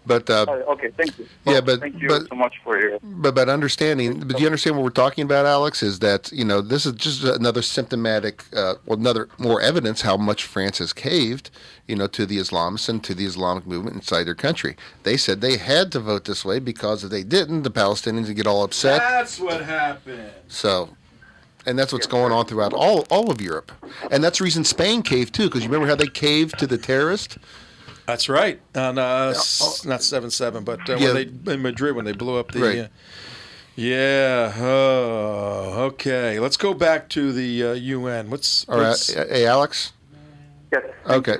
Speaker 6: But
Speaker 12: okay, thank you.
Speaker 6: Yeah, but
Speaker 12: thank you so much for your.
Speaker 6: But understanding. But do you understand what we're talking about, Alex? Is that this is just another symptomatic, another more evidence how much France has caved, to the Islamists and to the Islamic movement inside their country. They said they had to vote this way because if they didn't, the Palestinians would get all upset.
Speaker 3: That's what happened.
Speaker 6: So. And that's what's going on throughout all of Europe, and that's the reason Spain caved too. Because you remember how they caved to the terrorists.
Speaker 3: That's right. On not 7/7, but when they in Madrid when they blew up the.
Speaker 6: Right.
Speaker 3: Okay. Let's go back to the UN.
Speaker 6: All right. Hey, Alex.
Speaker 12: Yes.
Speaker 6: Okay.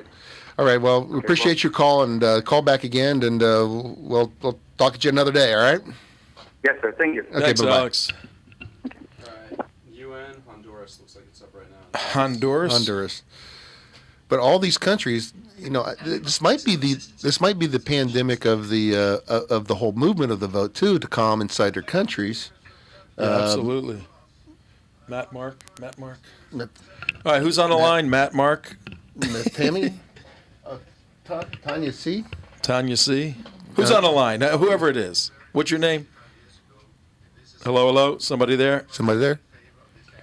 Speaker 6: All right. Well, we appreciate your call and call back again, and we'll talk to you another day. All right.
Speaker 12: Yes, sir. Thank you.
Speaker 6: Okay.
Speaker 3: Thanks,
Speaker 6: bye-bye.
Speaker 3: Alex.
Speaker 10: UN, Honduras looks like it's up right now.
Speaker 3: Honduras.
Speaker 6: But all these countries, this might be the pandemic of the whole movement of the vote too, to calm inside their countries.
Speaker 3: Yeah, absolutely. Matt Mark. All right, who's on the line? Matt Mark.
Speaker 6: Tammy. Tanya C.
Speaker 3: Tanya C. Who's on the line? Whoever it is. What's your name? Hello. Somebody there?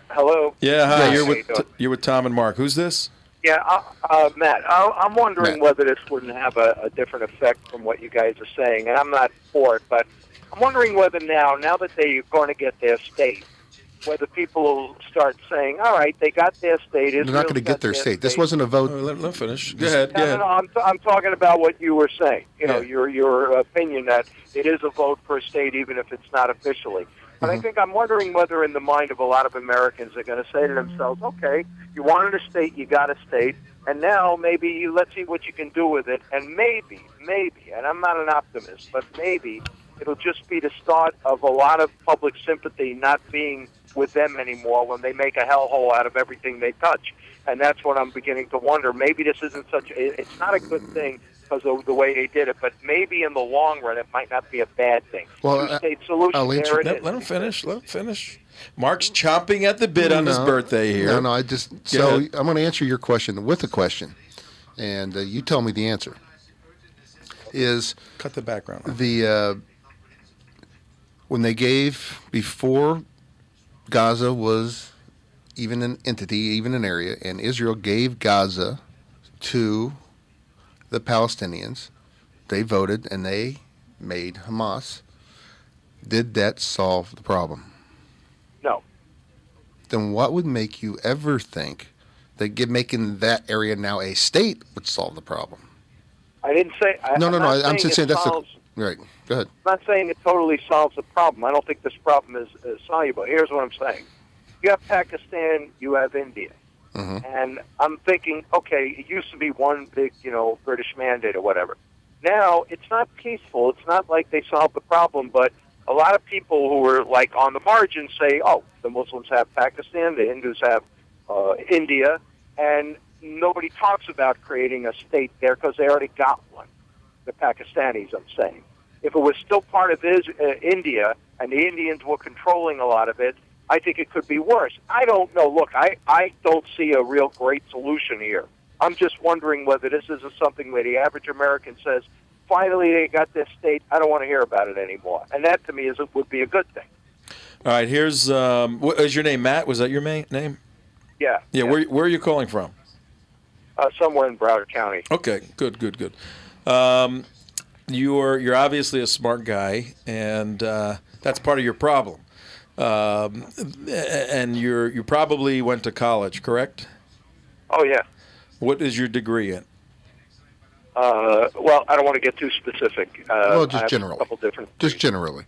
Speaker 12: Hello.
Speaker 3: Yeah. Hi.
Speaker 12: Yes.
Speaker 3: You're with Tom and Mark. Who's this?
Speaker 13: Yeah, Matt, I'm wondering whether this wouldn't have a different effect from what you guys are saying, and I'm not for it, but I'm wondering whether now that they're going to get their state, whether people will start saying, all right, they got their state.
Speaker 6: They're not going to get their state. This wasn't a vote.
Speaker 3: Let me finish. Go ahead.
Speaker 13: No, I'm talking about what you were saying. Your opinion that it is a vote for a state, even if it's not officially. But I think I'm wondering whether in the mind of a lot of Americans they're going to say to themselves, okay, you wanted a state, you got a state, and now maybe let's see what you can do with it. And maybe, and I'm not an optimist, but maybe it'll just be the start of a lot of public sympathy not being with them anymore when they make a hellhole out of everything they touch. And that's what I'm beginning to wonder. Maybe this isn't it's not a good thing because of the way they did it, but maybe in the long run it might not be a bad thing.
Speaker 6: Well,
Speaker 13: Two-state solution, there it is.
Speaker 3: Let him finish. Mark's chomping at the bit on his birthday here.
Speaker 6: No, I'm going to answer your question with a question, and you tell me the answer.
Speaker 3: Cut the background.
Speaker 6: When they gave, before Gaza was even an entity, even an area, and Israel gave Gaza to the Palestinians, they voted and they made Hamas. Did that solve the problem?
Speaker 13: No.
Speaker 6: Then what would make you ever think that making that area now a state would solve the problem?
Speaker 13: I didn't say.
Speaker 6: I'm just saying that's right. Go ahead.
Speaker 13: I'm not saying it totally solves the problem. I don't think this problem is soluble. Here's what I'm saying. You have Pakistan, you have India.
Speaker 6: Mm-hmm.
Speaker 13: And I'm thinking, okay, it used to be one big, British mandate or whatever. Now, it's not peaceful. It's not like they solved the problem, but a lot of people who are like on the margins say, oh, the Muslims have Pakistan, the Hindus have India, and nobody talks about creating a state there because they already got one. The Pakistanis, I'm saying. If it was still part of India and the Indians were controlling a lot of it, I think it could be worse. I don't know. Look, I don't see a real great solution here. I'm just wondering whether this is something where the average American says, finally they got this state, I don't want to hear about it anymore. And that to me would be a good thing.
Speaker 3: All right, here's, what is your name, Matt? Was that your name?
Speaker 13: Yeah.
Speaker 3: Yeah, where are you calling from?
Speaker 13: Somewhere in Broward County.
Speaker 3: Okay, good. You're obviously a smart guy, and that's part of your problem. And you probably went to college, correct?
Speaker 13: Oh yeah.
Speaker 3: What is your degree in?
Speaker 13: Well, I don't want to get too specific.
Speaker 6: Just generally.
Speaker 13: A couple different.
Speaker 6: Just generally.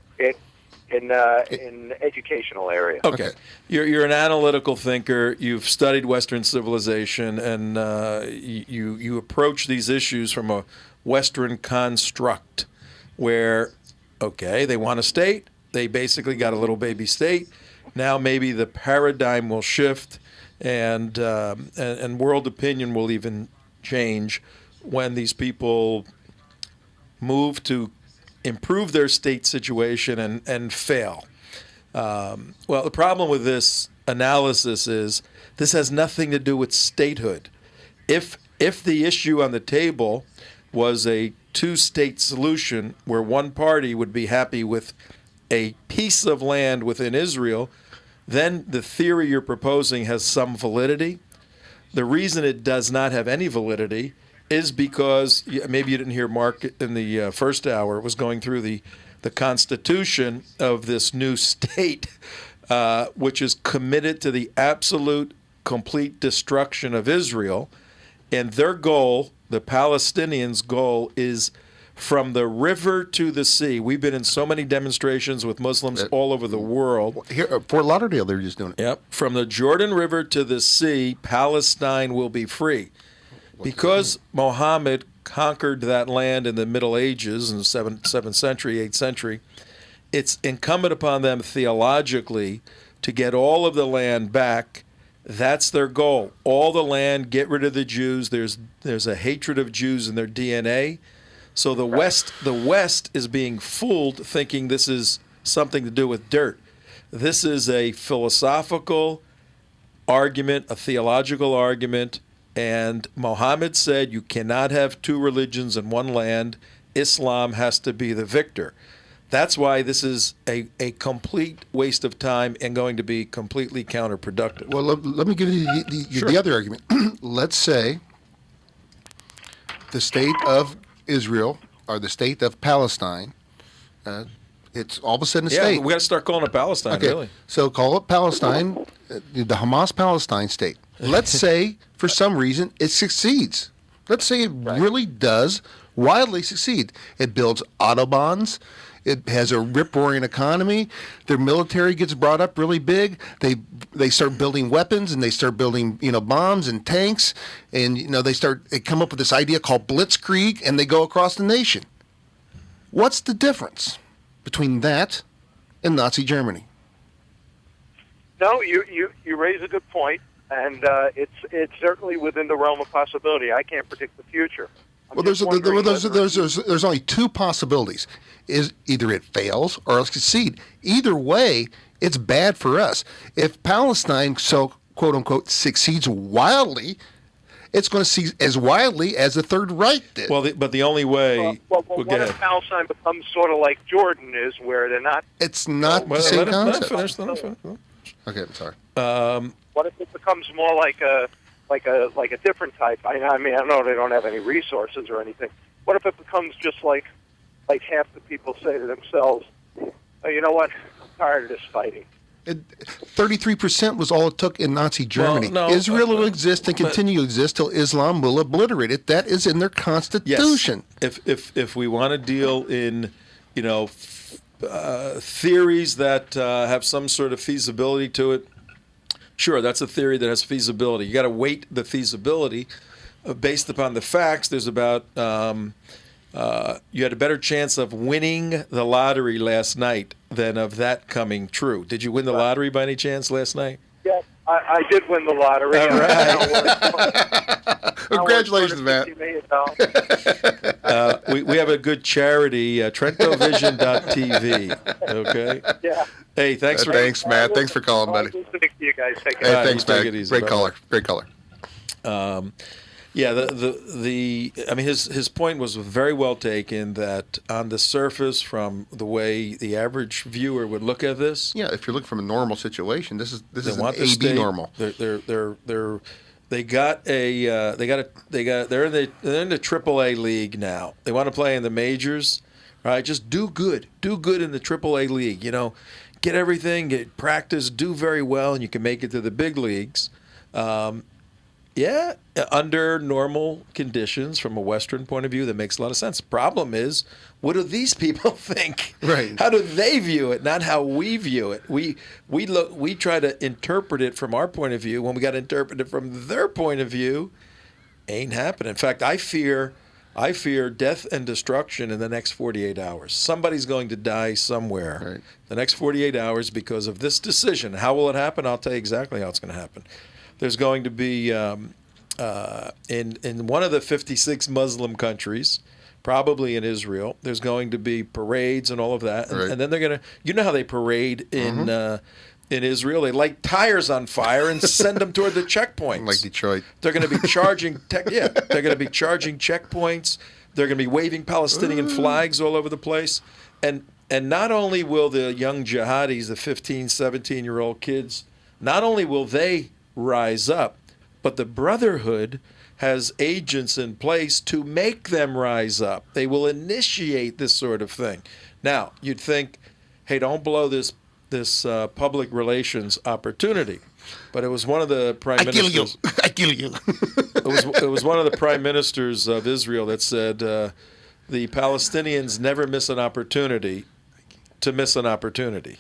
Speaker 13: In educational area.
Speaker 3: Okay. You're an analytical thinker. You've studied Western civilization, and you approach these issues from a Western construct where, okay, they want a state. They basically got a little baby state. Now maybe the paradigm will shift, and world opinion will even change when these people move to improve their state situation and fail. Well, the problem with this analysis is this has nothing to do with statehood. If the issue on the table was a two-state solution where one party would be happy with a piece of land within Israel, then the theory you're proposing has some validity. The reason it does not have any validity is because, maybe you didn't hear Mark in the first hour, was going through the constitution of this new state, which is committed to the absolute, complete destruction of Israel. And their goal, the Palestinians' goal, is from the river to the sea. We've been in so many demonstrations with Muslims all over the world.
Speaker 6: Here, Fort Lauderdale, they're just doing it.
Speaker 3: Yep. From the Jordan River to the sea, Palestine will be free. Because Muhammad conquered that land in the Middle Ages in the 7th century, 8th century, it's incumbent upon them theologically to get all of the land back. That's their goal. All the land, get rid of the Jews. There's a hatred of Jews in their DNA. So the West is being fooled, thinking this is something to do with dirt. This is a philosophical argument, a theological argument, and Muhammad said you cannot have two religions in one land. Islam has to be the victor. That's why this is a complete waste of time and going to be completely counterproductive.
Speaker 6: Well, let me give you the other argument. Let's say the state of Israel or the state of Palestine, it's all of a sudden a state.
Speaker 3: Yeah, we got to start calling it Palestine,
Speaker 6: okay.
Speaker 3: Really.
Speaker 6: So call it Palestine, the Hamas-Palestine state. Let's say, for some reason, it succeeds. Let's say it really does wildly succeed. It builds autobahns. It has a rip-roaring economy. Their military gets brought up really big. They start building weapons, and they start building bombs and tanks, and they come up with this idea called blitzkrieg, and they go across the nation. What's the difference? between that and Nazi Germany?
Speaker 13: No, you raise a good point, and it's certainly within the realm of possibility. I can't predict the future.
Speaker 6: Well, there's only two possibilities: is either it fails or else succeed. Either way, it's bad for us. If Palestine, so quote unquote, succeeds wildly, it's going to succeed as wildly as the Third Reich did.
Speaker 3: Well, but the only way.
Speaker 13: What if Palestine becomes sort of like Jordan is, where they're not?
Speaker 6: It's not the same concept.
Speaker 3: Let him finish.
Speaker 6: Okay, I'm sorry.
Speaker 13: What if it becomes more like a different type? I mean, I know they don't have any resources or anything. What if it becomes just like half the people say to themselves, oh, you know what? I'm tired of this fighting.
Speaker 6: 33% was all it took in Nazi Germany.
Speaker 3: Well, no,
Speaker 6: Israel will exist and continue to exist till Islam will obliterate it. That is in their constitution.
Speaker 3: Yes. If we want to deal in, theories that have some sort of feasibility to it, sure, that's a theory that has feasibility. You got to weight the feasibility based upon the facts. There's about you had a better chance of winning the lottery last night than of that coming true. Did you win the lottery by any chance last night?
Speaker 13: Yeah, I did win the lottery.
Speaker 3: All right.
Speaker 6: Congratulations, Matt.
Speaker 3: We have a good charity, TrentoVision.tv. Okay.
Speaker 13: Yeah.
Speaker 3: Hey, thanks
Speaker 6: Matt. Thanks for calling, buddy.
Speaker 13: Listening to you guys. Take
Speaker 6: Hey,
Speaker 13: care.
Speaker 6: thanks,
Speaker 3: Take
Speaker 6: Matt.
Speaker 3: it easy,
Speaker 6: Great
Speaker 3: brother.
Speaker 6: caller.
Speaker 3: Yeah, I mean, his point was very well taken. That on the surface, from the way the average viewer would look at this,
Speaker 6: Yeah, if you're looking from a normal situation, this is
Speaker 3: they
Speaker 6: an
Speaker 3: want the
Speaker 6: AB
Speaker 3: state,
Speaker 6: normal.
Speaker 3: They're in the AAA league now. They want to play in the majors, right? Just do good in the AAA league. Get everything, get practice, do very well, and you can make it to the big leagues. Yeah, under normal conditions, from a Western point of view, that makes a lot of sense. Problem is, what do these people think?
Speaker 6: Right.
Speaker 3: How do they view it? Not how we view it. We try to interpret it from our point of view. When we got to interpret it from their point of view, ain't happening. In fact, I fear death and destruction in the next 48 hours. Somebody's going to die somewhere the next 48 hours because of this decision. How will it happen? I'll tell you exactly how it's going to happen. There's going to be, in one of the 56 Muslim countries, probably in Israel, there's going to be parades and all of that. And then they're going to, how they parade in Israel? They light tires on fire and send them toward the checkpoints.
Speaker 6: Like Detroit.
Speaker 3: They're going to be charging, they're going to be charging checkpoints. They're going to be waving Palestinian flags all over the place. And not only will the young jihadis, the 15, 17-year-old kids, not only will they rise up, but the Brotherhood has agents in place to make them rise up. They will initiate this sort of thing. Now, you'd think, hey, don't blow this public relations opportunity. But it was one of the prime ministers.
Speaker 6: I kill you.
Speaker 3: It was one of the prime ministers of Israel that said the Palestinians never miss an opportunity to miss an opportunity.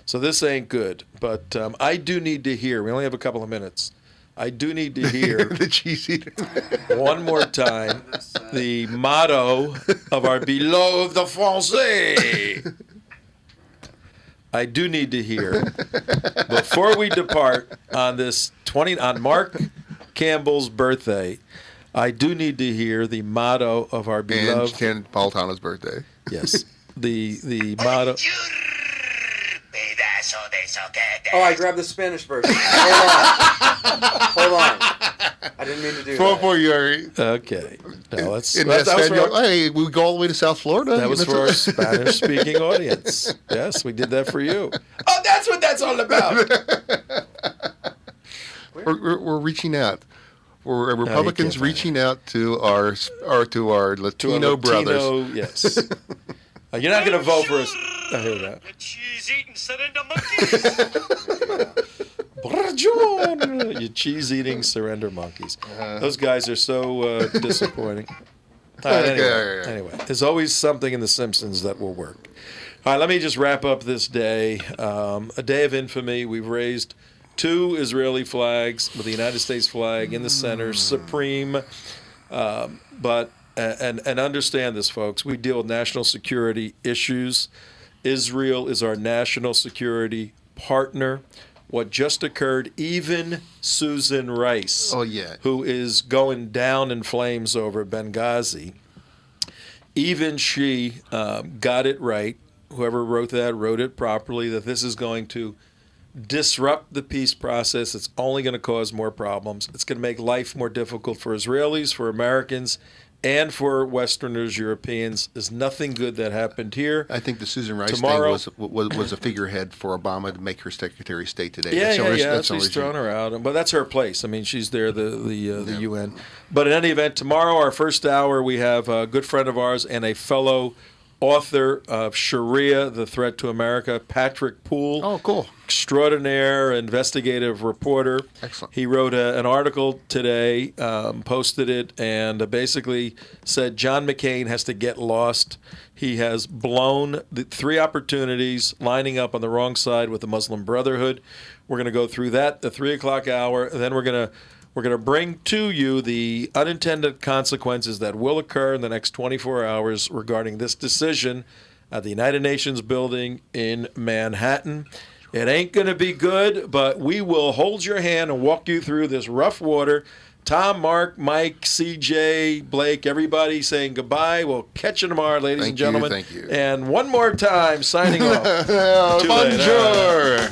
Speaker 3: So this ain't good. But I do need to hear. We only have a couple of minutes. I do need to hear
Speaker 6: the cheese eater
Speaker 3: one more time the motto of our beloved Francais. I do need to hear before we depart on this on Mark Campbell's birthday. I do need to hear the motto of our beloved
Speaker 6: and Paul Tana's birthday.
Speaker 3: Yes, the motto.
Speaker 10: Oh, I grabbed the Spanish version. Hold on. I didn't mean to do that.
Speaker 6: For you.
Speaker 3: Okay. No,
Speaker 6: hey, we go all the way to South Florida.
Speaker 3: That was for our Spanish-speaking audience. Yes, we did that for you. Oh, that's what that's all about.
Speaker 6: We're reaching out. We're Republicans reaching out to our Latino brothers.
Speaker 3: Yes. You're not going to vote for us. I hear that.
Speaker 4: Cheese-eating surrender monkeys.
Speaker 3: You cheese-eating surrender monkeys. Those guys are so disappointing. Anyway, there's always something in The Simpsons that will work. All right, let me just wrap up this day. A day of infamy. We've raised 2 Israeli flags with the United States flag in the center, supreme. But and understand this, folks. We deal with national security issues. Israel is our national security partner. What just occurred, even Susan Rice, who is going down in flames over Benghazi, even she got it right. Whoever wrote it properly, that this is going to disrupt the peace process. It's only going to cause more problems. It's going to make life more difficult for Israelis, for Americans, and for Westerners, Europeans. There's nothing good that happened here.
Speaker 6: I think the Susan Rice thing was a figurehead for Obama to make her Secretary of State today.
Speaker 3: Yeah. He's thrown her out, but that's her place. I mean, she's there, the UN. But in any event, tomorrow, our first hour, we have a good friend of ours and a fellow author of Sharia, The Threat to America, Patrick Poole.
Speaker 6: Oh, cool.
Speaker 3: Extraordinaire investigative reporter.
Speaker 6: Excellent.
Speaker 3: He wrote an article today, posted it, and basically said John McCain has to get lost. He has blown the 3 opportunities, lining up on the wrong side with the Muslim Brotherhood. We're going to go through that, the 3 o'clock hour, and then we're going to bring to you the unintended consequences that will occur in the next 24 hours regarding this decision at the United Nations building in Manhattan. It ain't going to be good, but we will hold your hand and walk you through this rough water. Tom, Mark, Mike, CJ, Blake, everybody saying goodbye. We'll catch you tomorrow, ladies and gentlemen.
Speaker 6: Thank you.
Speaker 3: And one more time, signing off.
Speaker 6: Bonjour.